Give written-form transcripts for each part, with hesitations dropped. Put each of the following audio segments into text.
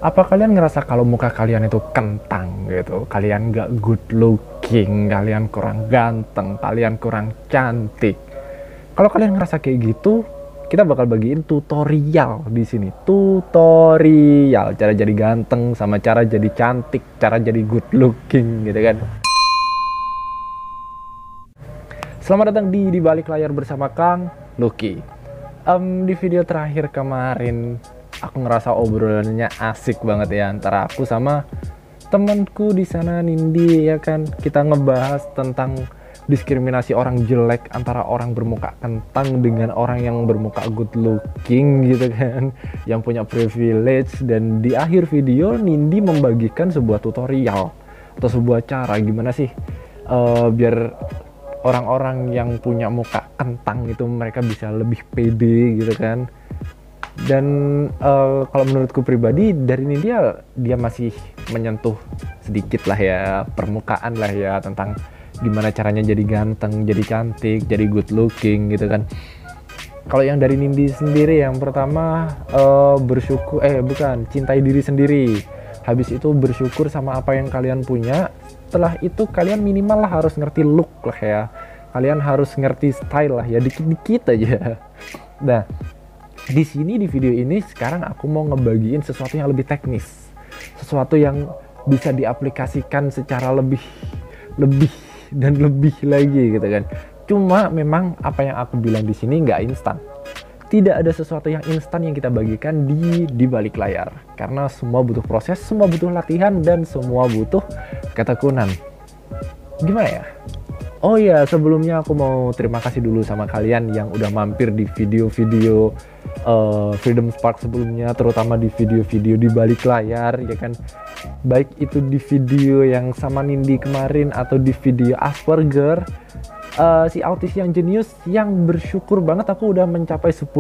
Apa kalian ngerasa kalau muka kalian itu kentang gitu? Kalian nggak good looking, kalian kurang ganteng, kalian kurang cantik. Kalau kalian ngerasa kayak gitu, kita bakal bagiin tutorial di sini. Tutorial cara jadi ganteng sama cara jadi cantik, cara jadi good looking gitu kan. Selamat datang di balik layar bersama Kang Lucky. Di video terakhir kemarin aku ngerasa obrolannya asik banget ya antara aku sama temanku di sana, Nindi, ya kan. Kita ngebahas tentang diskriminasi orang jelek antara orang bermuka kentang dengan orang yang bermuka good looking gitu kan, yang punya privilege. Dan di akhir video Nindi membagikan sebuah tutorial atau sebuah cara gimana sih biar orang-orang yang punya muka kentang itu mereka bisa lebih pede gitu kan. Dan kalau menurutku pribadi dari ini dia masih menyentuh sedikit lah ya, permukaan lah ya, tentang gimana caranya jadi ganteng, jadi cantik, jadi good looking gitu kan. Kalau yang dari Nindi sendiri, yang pertama bersyukur, cintai diri sendiri. Habis itu bersyukur sama apa yang kalian punya. Setelah itu kalian minimal lah harus ngerti look lah ya. Kalian harus ngerti style lah ya, dikit-dikit aja. Nah, di sini di video ini sekarang aku mau ngebagiin sesuatu yang lebih teknis, sesuatu yang bisa diaplikasikan secara lebih dan lebih lagi gitu kan. Cuma memang apa yang aku bilang di sini nggak instan. Tidak ada sesuatu yang instan yang kita bagikan di balik layar, karena semua butuh proses, semua butuh latihan, dan semua butuh ketekunan. Gimana ya? Oh iya, sebelumnya aku mau terima kasih dulu sama kalian yang udah mampir di video-video Freedom Spark sebelumnya, terutama di video-video di balik layar ya kan. Baik itu di video yang sama Nindi kemarin atau di video Asperger, si autis yang jenius, yang bersyukur banget aku udah mencapai 10.000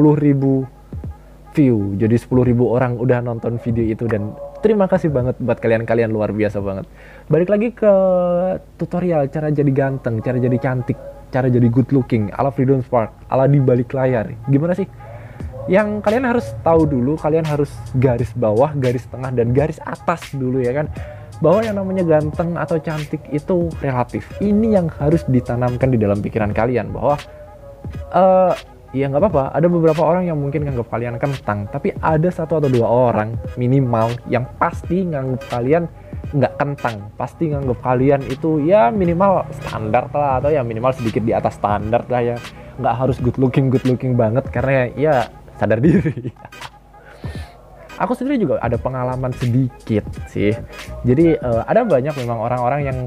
view. Jadi 10.000 orang udah nonton video itu, dan terima kasih banget buat kalian luar biasa banget. Balik lagi ke tutorial cara jadi ganteng, cara jadi cantik, cara jadi good looking ala Freedom Spark, ala di balik layar. Gimana sih? Yang kalian harus tahu dulu, kalian harus garis bawah, garis tengah, dan garis atas dulu ya kan, bahwa yang namanya ganteng atau cantik itu relatif. Ini yang harus ditanamkan di dalam pikiran kalian, bahwa ya nggak apa-apa, ada beberapa orang yang mungkin nganggap kalian kentang, tapi ada 1 atau 2 orang minimal yang pasti nganggap kalian nggak kentang, pasti nganggap kalian itu ya minimal standar lah, atau ya minimal sedikit di atas standar lah ya. Nggak harus good looking banget, karena ya sadar diri. Aku sendiri juga ada pengalaman sedikit sih. Jadi ada banyak memang orang-orang yang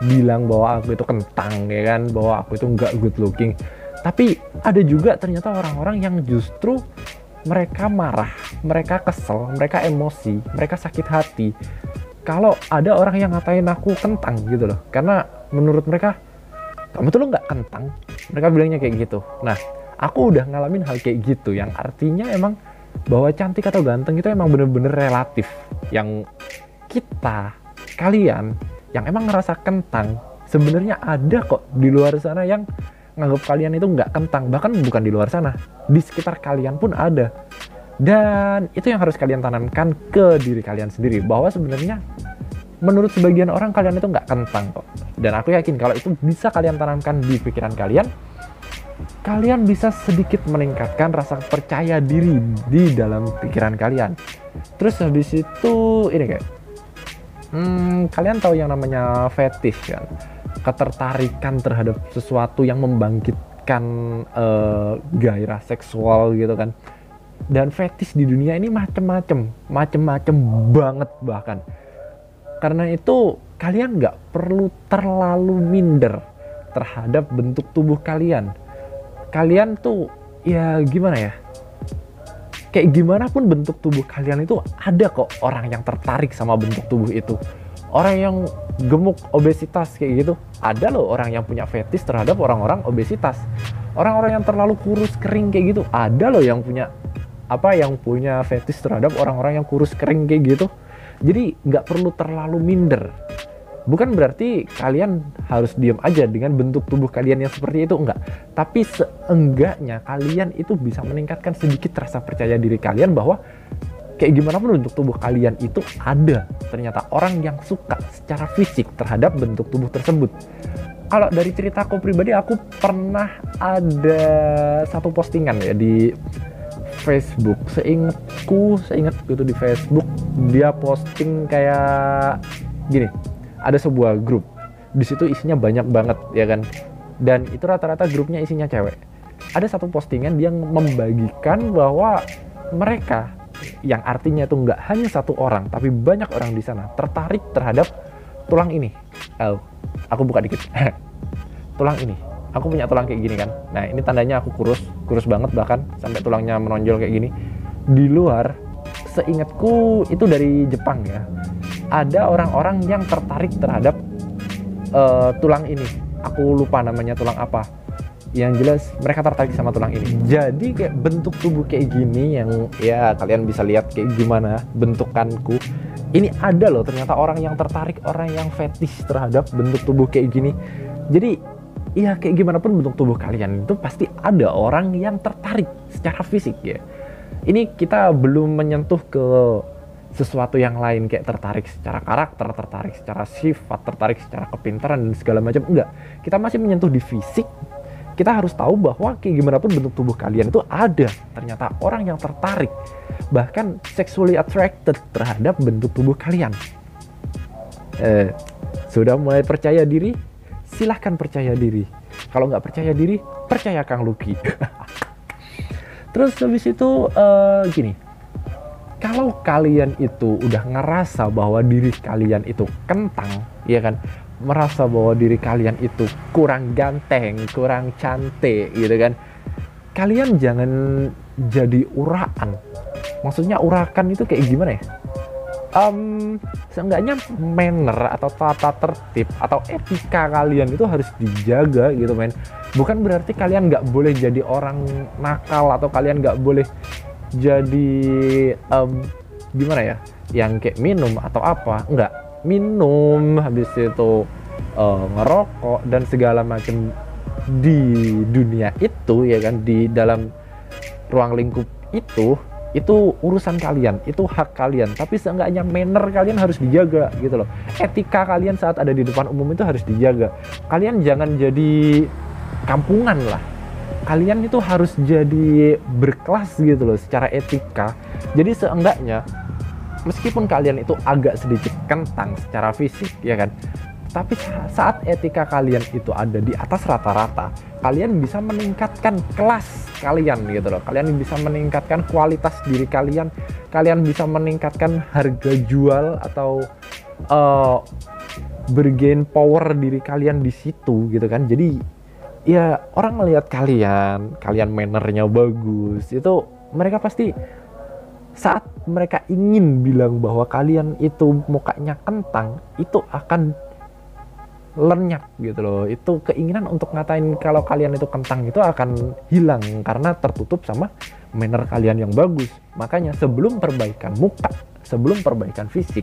bilang bahwa aku itu kentang ya kan, bahwa aku itu nggak good looking. Tapi ada juga ternyata orang-orang yang justru mereka marah, mereka kesel, mereka emosi, mereka sakit hati kalau ada orang yang ngatain aku kentang gitu loh. Karena menurut mereka, kamu tuh lo nggak kentang. Mereka bilangnya kayak gitu. Nah, aku udah ngalamin hal kayak gitu, yang artinya emang bahwa cantik atau ganteng itu emang bener-bener relatif. Yang kalian yang emang ngerasa kentang, sebenarnya ada kok di luar sana yang nganggap kalian itu nggak kentang. Bahkan bukan di luar sana, di sekitar kalian pun ada. Dan itu yang harus kalian tanamkan ke diri kalian sendiri, bahwa sebenarnya menurut sebagian orang kalian itu nggak kentang kok. Dan aku yakin kalau itu bisa kalian tanamkan di pikiran kalian, kalian bisa sedikit meningkatkan rasa percaya diri di dalam pikiran kalian. Terus habis itu ini kayak kalian tahu yang namanya fetish kan, ketertarikan terhadap sesuatu yang membangkitkan gairah seksual gitu kan. Dan fetish di dunia ini macem-macem banget bahkan. Karena itu kalian nggak perlu terlalu minder terhadap bentuk tubuh kalian. Kalian tuh ya gimana ya, kayak gimana pun bentuk tubuh kalian itu ada kok orang yang tertarik sama bentuk tubuh itu. Orang yang gemuk, obesitas kayak gitu, ada loh orang yang punya fetish terhadap orang-orang obesitas. Orang-orang yang terlalu kurus kering kayak gitu, ada loh yang punya fetish terhadap orang-orang yang kurus kering kayak gitu. Jadi nggak perlu terlalu minder. Bukan berarti kalian harus diam aja dengan bentuk tubuh kalian yang seperti itu, enggak. Tapi seenggaknya kalian itu bisa meningkatkan sedikit rasa percaya diri kalian, bahwa kayak gimana pun bentuk tubuh kalian itu ada ternyata orang yang suka secara fisik terhadap bentuk tubuh tersebut. Kalau dari ceritaku pribadi, aku pernah ada satu postingan ya di Facebook, seingatku gitu di Facebook, dia posting kayak gini, ada sebuah grup, di situ isinya banyak banget ya kan, dan itu rata-rata grupnya isinya cewek. Ada satu postingan yang membagikan bahwa mereka, yang artinya itu nggak hanya satu orang tapi banyak orang di sana tertarik terhadap tulang ini. Aku buka dikit. Tulang ini, aku punya tulang kayak gini kan. Nah ini tandanya aku kurus banget, bahkan sampai tulangnya menonjol kayak gini. Di luar, seingatku itu dari Jepang ya, ada orang-orang yang tertarik terhadap tulang ini. Aku lupa namanya tulang apa. Yang jelas mereka tertarik sama tulang ini. Jadi kayak bentuk tubuh kayak gini yang ya kalian bisa lihat kayak gimana bentukanku. Ini ada loh ternyata orang yang tertarik, orang yang fetish terhadap bentuk tubuh kayak gini. Jadi ya kayak gimana pun bentuk tubuh kalian itu pasti ada orang yang tertarik secara fisik ya. Ini kita belum menyentuh ke sesuatu yang lain kayak tertarik secara karakter, tertarik secara sifat, tertarik secara kepintaran dan segala macam. Enggak, kita masih menyentuh di fisik. Kita harus tahu bahwa kayak gimana pun bentuk tubuh kalian itu ada ternyata orang yang tertarik, bahkan sexually attracted terhadap bentuk tubuh kalian. Sudah mulai percaya diri? Silahkan percaya diri. Kalau nggak percaya diri, percaya Kang Lucky. Terus habis itu gini, kalau kalian itu udah ngerasa bahwa diri kalian itu kentang, ya kan, merasa bahwa diri kalian itu kurang ganteng, kurang cantik gitu kan, kalian jangan jadi uraan. Maksudnya urakan itu kayak gimana ya? Seenggaknya manner atau tata tertib atau etika kalian itu harus dijaga gitu men. Bukan berarti kalian nggak boleh jadi orang nakal atau kalian nggak boleh jadi gimana ya, yang kayak minum atau apa. Enggak, minum habis itu ngerokok dan segala macam di dunia itu ya kan, di dalam ruang lingkup itu urusan kalian, itu hak kalian. Tapi seenggaknya manner kalian harus dijaga gitu loh. Etika kalian saat ada di depan umum itu harus dijaga. Kalian jangan jadi kampungan lah. Kalian itu harus jadi berkelas gitu loh secara etika. Jadi seenggaknya meskipun kalian itu agak sedikit kentang secara fisik ya kan, tapi saat etika kalian itu ada di atas rata-rata, kalian bisa meningkatkan kelas kalian gitu loh. Kalian bisa meningkatkan kualitas diri kalian, kalian bisa meningkatkan harga jual atau bergain power diri kalian di situ gitu kan. Jadi ya orang melihat kalian mannernya bagus, itu mereka pasti saat mereka ingin bilang bahwa kalian itu mukanya kentang, itu akan lenyap gitu loh. Itu keinginan untuk ngatain kalau kalian itu kentang itu akan hilang karena tertutup sama manner kalian yang bagus. Makanya sebelum perbaikan muka, sebelum perbaikan fisik,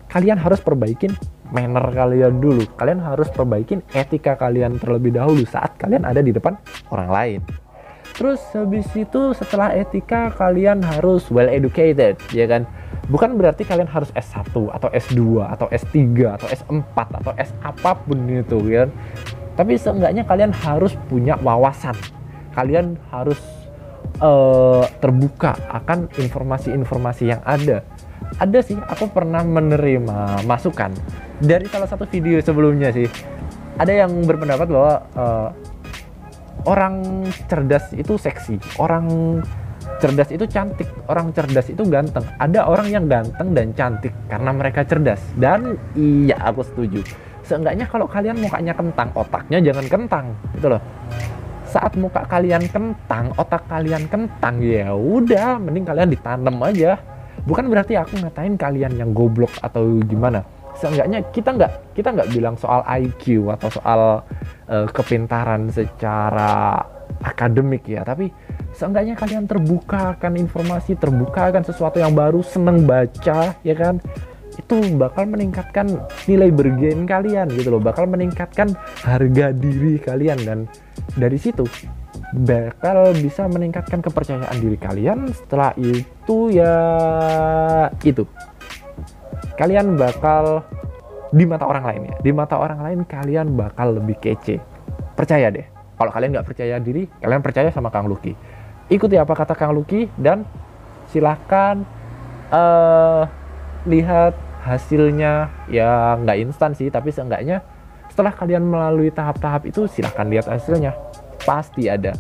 kalian harus perbaikin manner kalian dulu. Kalian harus perbaikin etika kalian terlebih dahulu saat kalian ada di depan orang lain. Terus habis itu setelah etika kalian harus well educated ya kan. Bukan berarti kalian harus S1 atau S2 atau S3 atau S4 atau S apapun itu kan. Tapi seenggaknya kalian harus punya wawasan. Kalian harus terbuka akan informasi-informasi yang ada. Ada sih, aku pernah menerima masukan dari salah satu video sebelumnya sih. Ada yang berpendapat bahwa orang cerdas itu seksi, orang cerdas itu cantik, orang cerdas itu ganteng. Ada orang yang ganteng dan cantik karena mereka cerdas. Dan iya, aku setuju. Seenggaknya kalau kalian mukanya kentang, otaknya jangan kentang, gitu loh. Saat muka kalian kentang, otak kalian kentang, ya udah, mending kalian ditanam aja. Bukan berarti aku ngatain kalian yang goblok atau gimana. Seenggaknya kita nggak bilang soal IQ atau soal kepintaran secara akademik ya, tapi seenggaknya kalian terbuka akan informasi, terbuka akan sesuatu yang baru, seneng baca ya kan, itu bakal meningkatkan nilai bergain kalian gitu loh, bakal meningkatkan harga diri kalian. Dan dari situ bakal bisa meningkatkan kepercayaan diri kalian. Setelah itu ya itu, kalian bakal di mata orang lain ya, di mata orang lain kalian bakal lebih kece. Percaya deh. Kalau kalian nggak percaya diri, kalian percaya sama Kang Lucky. Ikuti apa kata Kang Lucky dan silahkan lihat hasilnya. Ya nggak instan sih, tapi seenggaknya setelah kalian melalui tahap-tahap itu silahkan lihat hasilnya, pasti ada.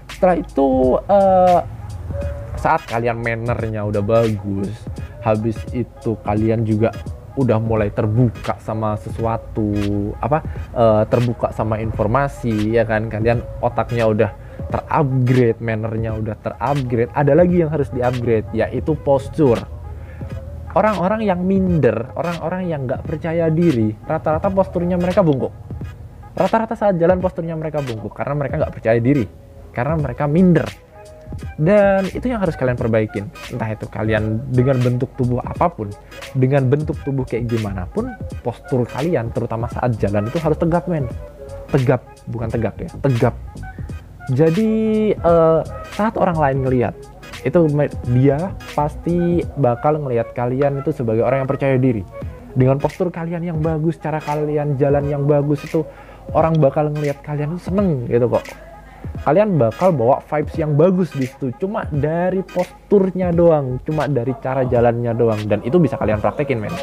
Setelah itu saat kalian mannernya udah bagus, habis itu kalian juga udah mulai terbuka sama sesuatu, terbuka sama informasi, ya kan, kalian otaknya udah terupgrade, mannernya udah terupgrade. Ada lagi yang harus diupgrade, yaitu posture. Orang-orang yang minder, orang-orang yang nggak percaya diri, rata-rata posturnya mereka bungkuk. Rata-rata saat jalan posturnya mereka bungkuk karena mereka nggak percaya diri, karena mereka minder. Dan itu yang harus kalian perbaikin. Entah itu kalian dengan bentuk tubuh apapun, dengan bentuk tubuh kayak gimana pun, postur kalian terutama saat jalan itu harus tegap, men. Tegap, bukan tegak ya, tegap. Jadi saat orang lain ngelihat itu, dia pasti bakal ngelihat kalian itu sebagai orang yang percaya diri. Dengan postur kalian yang bagus, cara kalian jalan yang bagus, itu orang bakal ngelihat kalian itu seneng gitu kok. Kalian bakal bawa vibes yang bagus di situ, cuma dari posturnya doang, cuma dari cara jalannya doang, dan itu bisa kalian praktekin, men.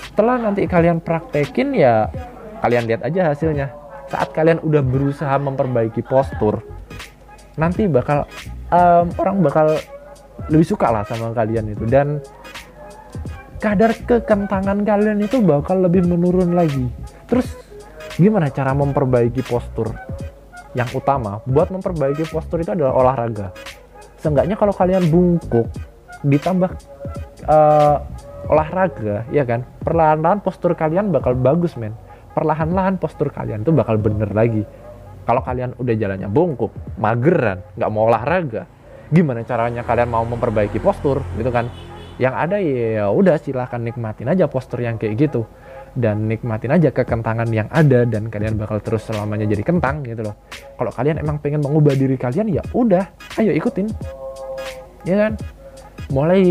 Setelah nanti kalian praktekin, ya kalian lihat aja hasilnya. Saat kalian udah berusaha memperbaiki postur, nanti bakal orang bakal lebih suka lah sama kalian itu, dan kadar kekentangan kalian itu bakal lebih menurun lagi. Terus gimana cara memperbaiki postur? Yang utama buat memperbaiki postur itu adalah olahraga. Seenggaknya kalau kalian bungkuk ditambah olahraga, ya kan, perlahan-lahan postur kalian bakal bagus, men. Perlahan-lahan postur kalian itu bakal bener lagi. Kalau kalian udah jalannya bungkuk, mageran, nggak mau olahraga, gimana caranya kalian mau memperbaiki postur gitu kan? Yang ada ya udah, silahkan nikmatin aja postur yang kayak gitu, dan nikmatin aja kekentangan yang ada, dan kalian bakal terus selamanya jadi kentang gitu loh. Kalau kalian emang pengen mengubah diri kalian, ya udah, ayo ikutin, ya kan? Mulai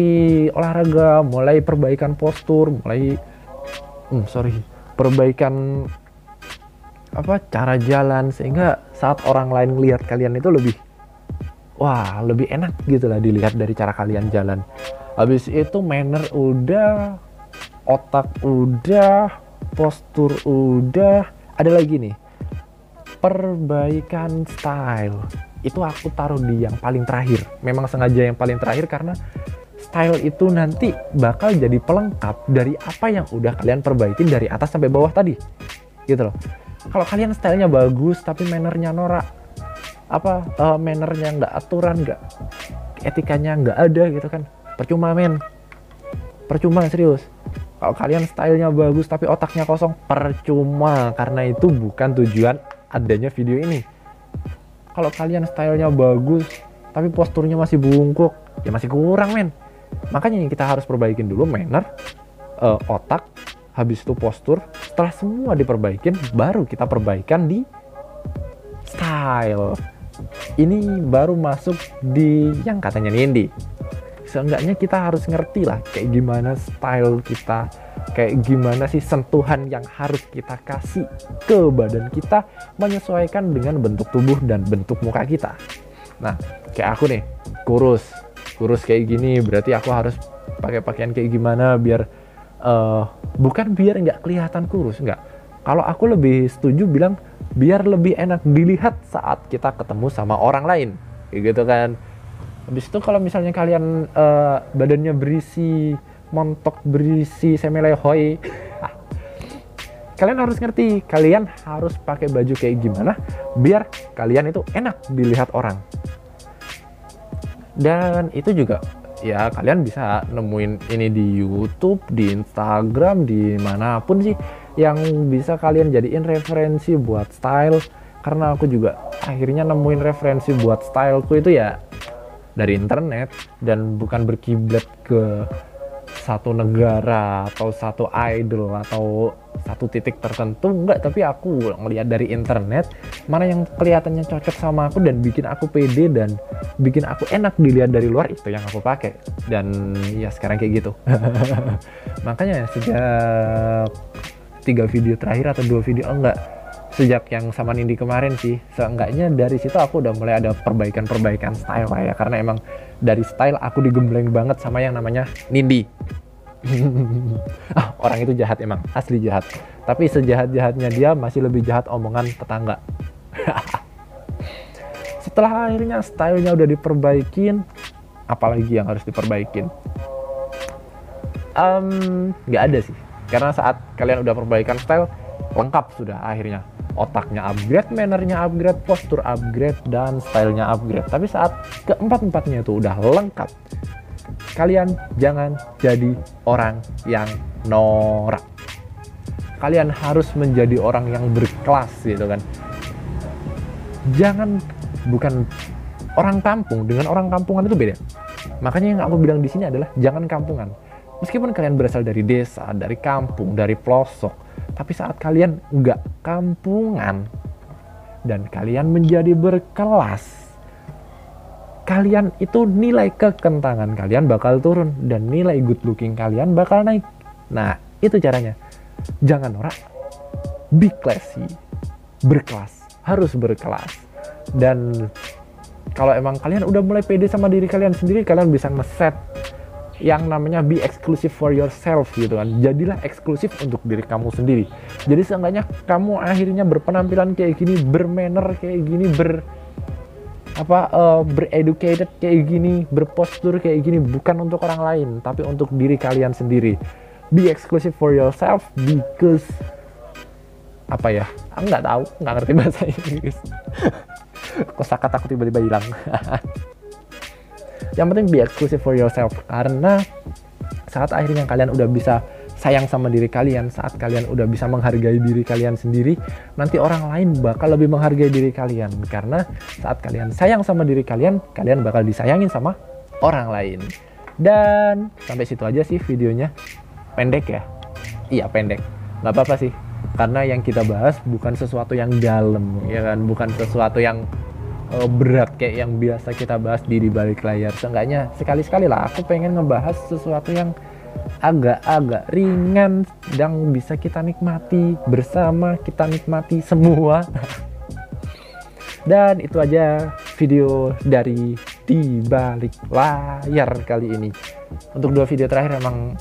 olahraga, mulai perbaikan postur, mulai perbaikan cara jalan, sehingga saat orang lain ngelihat kalian itu lebih enak gitu lah dilihat dari cara kalian jalan. Habis itu manner udah, otak udah, postur udah, ada lagi nih, perbaikan style. Itu aku taruh di yang paling terakhir. Memang sengaja yang paling terakhir karena style itu nanti bakal jadi pelengkap dari apa yang udah kalian perbaikin dari atas sampai bawah tadi, gitu loh. Kalau kalian stylenya bagus tapi mannernya norak, mannernya nggak aturan, nggak etikanya nggak ada gitu kan, percuma, men. Percuma, serius. Kalau kalian stylenya bagus tapi otaknya kosong, percuma, karena itu bukan tujuan adanya video ini. Kalau kalian stylenya bagus tapi posturnya masih bungkuk, ya masih kurang, men. Makanya kita harus perbaikin dulu manner, otak, habis itu postur. Setelah semua diperbaikin, baru kita perbaikan di style. Ini baru masuk di yang katanya Nindi. Seenggaknya kita harus ngerti lah kayak gimana style kita, kayak gimana sih sentuhan yang harus kita kasih ke badan kita, menyesuaikan dengan bentuk tubuh dan bentuk muka kita. Nah, kayak aku nih, kurus kayak gini, berarti aku harus pakai pakaian kayak gimana biar bukan biar nggak kelihatan kurus, nggak. Kalau aku lebih setuju bilang biar lebih enak dilihat saat kita ketemu sama orang lain, kayak gitu kan. Habis itu kalau misalnya kalian badannya berisi, montok berisi, semelehoy, kalian harus ngerti, kalian harus pakai baju kayak gimana biar kalian itu enak dilihat orang. Dan itu juga ya kalian bisa nemuin ini di YouTube, di Instagram, di manapun sih yang bisa kalian jadiin referensi buat style. Karena aku juga akhirnya nemuin referensi buat styleku itu ya dari internet, dan bukan berkiblat ke satu negara atau satu idol atau satu titik tertentu, enggak, tapi aku ngelihat dari internet mana yang kelihatannya cocok sama aku dan bikin aku pede dan bikin aku enak dilihat dari luar, itu yang aku pakai. Dan ya sekarang kayak gitu. Makanya sejak 3 video terakhir atau 2 video, enggak, sejak yang sama Nindi kemarin sih, seenggaknya dari situ aku udah mulai ada perbaikan style lah ya, karena emang dari style aku digembleng banget sama yang namanya Nindi. Orang itu jahat, emang asli jahat, tapi sejahat-jahatnya dia masih lebih jahat omongan tetangga. Setelah akhirnya stylenya udah diperbaikin, apalagi yang harus diperbaikin? Nggak ada sih, karena saat kalian udah perbaikan style, lengkap sudah akhirnya. Otaknya upgrade, mannernya upgrade, postur upgrade, dan stylenya upgrade. Tapi saat keempat-empatnya itu udah lengkap, kalian jangan jadi orang yang norak. Kalian harus menjadi orang yang berkelas gitu kan. Jangan, bukan orang kampung dengan orang kampungan itu beda. Makanya yang aku bilang di sini adalah jangan kampungan. Meskipun kalian berasal dari desa, dari kampung, dari pelosok, tapi saat kalian nggak kampungan dan kalian menjadi berkelas, kalian itu nilai kekentangan kalian bakal turun dan nilai good looking kalian bakal naik. Nah, itu caranya. Jangan norak, be classy, berkelas, harus berkelas. Dan kalau emang kalian udah mulai pede sama diri kalian sendiri, kalian bisa ngeset yang namanya be exclusive for yourself gitu kan. Jadilah eksklusif untuk diri kamu sendiri. Jadi seenggaknya kamu akhirnya berpenampilan kayak gini, bermanner kayak gini, bereducated kayak gini, berpostur kayak gini, bukan untuk orang lain, tapi untuk diri kalian sendiri. Be exclusive for yourself because apa ya? Aku nggak tahu, nggak ngerti bahasa Inggris. Kosakata aku tiba-tiba hilang. Yang penting be exclusive for yourself, karena saat akhirnya kalian udah bisa sayang sama diri kalian, saat kalian udah bisa menghargai diri kalian sendiri, nanti orang lain bakal lebih menghargai diri kalian. Karena saat kalian sayang sama diri kalian, kalian bakal disayangin sama orang lain. Dan sampai situ aja sih videonya. Pendek ya? Iya pendek, nggak apa-apa sih, karena yang kita bahas bukan sesuatu yang dalam ya kan, bukan sesuatu yang berat kayak yang biasa kita bahas di balik layar. Seenggaknya sekali-sekali lah aku pengen ngebahas sesuatu yang agak-agak ringan yang bisa kita nikmati bersama, kita nikmati semua. Dan itu aja video dari di balik layar kali ini. Untuk 2 video terakhir emang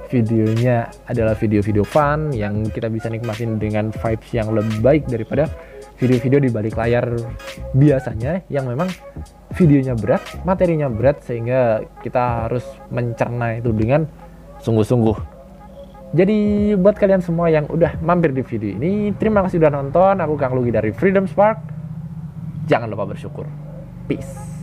videonya adalah video-video fun yang kita bisa nikmatin dengan vibes yang lebih baik daripada video-video di balik layar biasanya yang memang videonya berat, materinya berat, sehingga kita harus mencerna itu dengan sungguh-sungguh. Jadi buat kalian semua yang udah mampir di video ini, terima kasih udah nonton. Aku Kang Lugi dari Freedom Spark. Jangan lupa bersyukur. Peace.